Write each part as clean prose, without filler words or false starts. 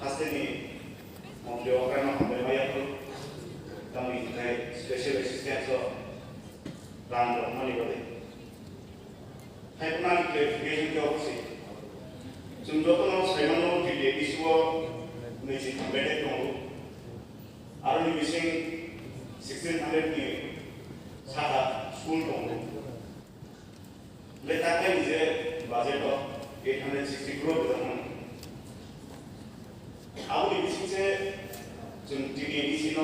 हास्टेलनि मंत्रियाव रायना हमबाय मायाफोर गावनि थाखाय स्पेशल एसिस्टेन्टआव रां दरमानि बादै खायफानि क्लेरिफिकेशन के अफिसि जों जतनाव साइमानाव TTAADCआव नैजि थांबाय दङ आरो नैबेसिं 1600 नि साहा स्कुल दङ लेखाथाय जे बाजेटआव 860 crore दंमोन आरो नैबेसिं जे जों TTAADC न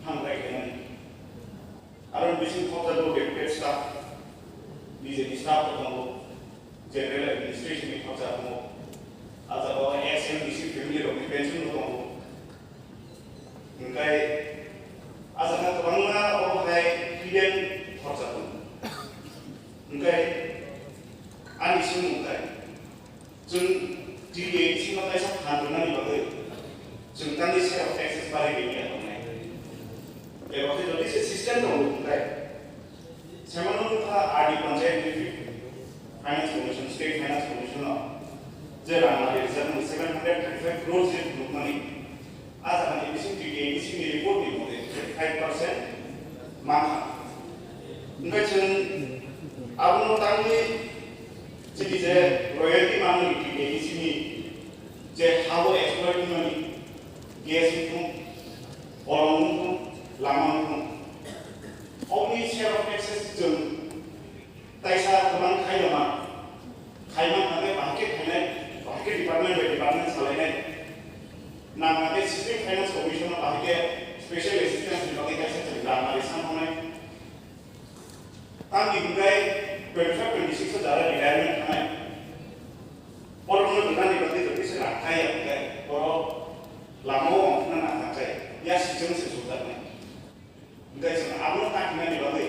थांबाय थानाय आरो नैबेसिं क'क्राझार डेपुटेड स्टाफ निजेनि स्टाफ दङ जनरल एडमिनिस्ट्रेशननि खरसा दङ आजाबाव SMDC फेमिलि रकनि पेन्सन दङ ओमफ्राय आजाना गोबांना अहाय फिडेन खरसा दं ओमफ्राय आंनि सोंनाय जों TTAADC नाव थाइसा हादोरनानि बागै जों दानि सेयार अफ टेक्सेस बारायगोन होननाय एबाथाय जुदि सिस्टेम दं ओमफ्राय सेमानाव था RD panchayat finance commission state finance commission जे राङारि रिजार्भ 735 crore जे बुकमानि आज आंनि बिसिं TTAADC नि रिपर्ट नि मथे 5% माखा ओमफ्राय जों आबुन तांनि जिदि जे रयेल्टी मानि TTAADC नि जे हाबो एक्सप्लॉइट मानि गेस इनकम अरन इनकम लामा इनकम अबनि शेयर अफ टेक्सेस जों ताइसा गोबां खायमा थानाय बाहायके थानाय बाहायके डिपार्टमेंट बाय डिपार्टमेंट सालायनाय नामाके सिस्टेम फाइनेंस कमिशन बाहायके स्पेशल एसिस्टेंस बिभागनि ताइसा जों राङारि सानहरनाय तांनि गुगाय 25-26 जारा रिटायरमेन्ट थानाय बर'नो गोदाननि बादै जदिसे लाखाय ओमफ्राय बर' लामाव अंखना नाथाय या सिजन से सुदारनाय ओमफ्राय जों आबुन ताकिनानि बादै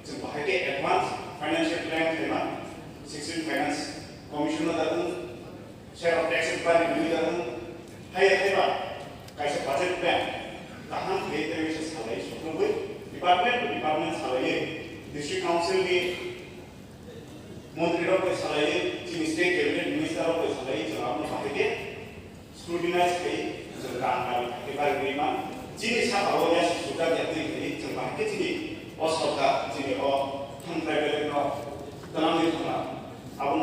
जों बाहायके एडवांस फाइनेंशियल प्लान थेमा 16 फाइनेंस कमिशन दादों शेयर अफ टेक्सेस बारि बिनि दादों हाय हायबा कायसे बजेट प्लान ताहां हेते विशेष सालाय सुखुबै डिपार्टमेंट सालाय डिस्ट्रिक्ट काउंसिल नि मंत्रिराव को सालाय जोंनि स्टेट कैबिनेट मिनिस्टाराव को सालाय जों आबुन बाहायके स्क्रुटिनाइज खायो जों राङारि बाहायके बारि मा जिनि साबाव या सुदा यात्रि खायो जों बाहायके जिनि असरका जिनि अ थांफ्राय बेलेग न तनांनि थांना आबुन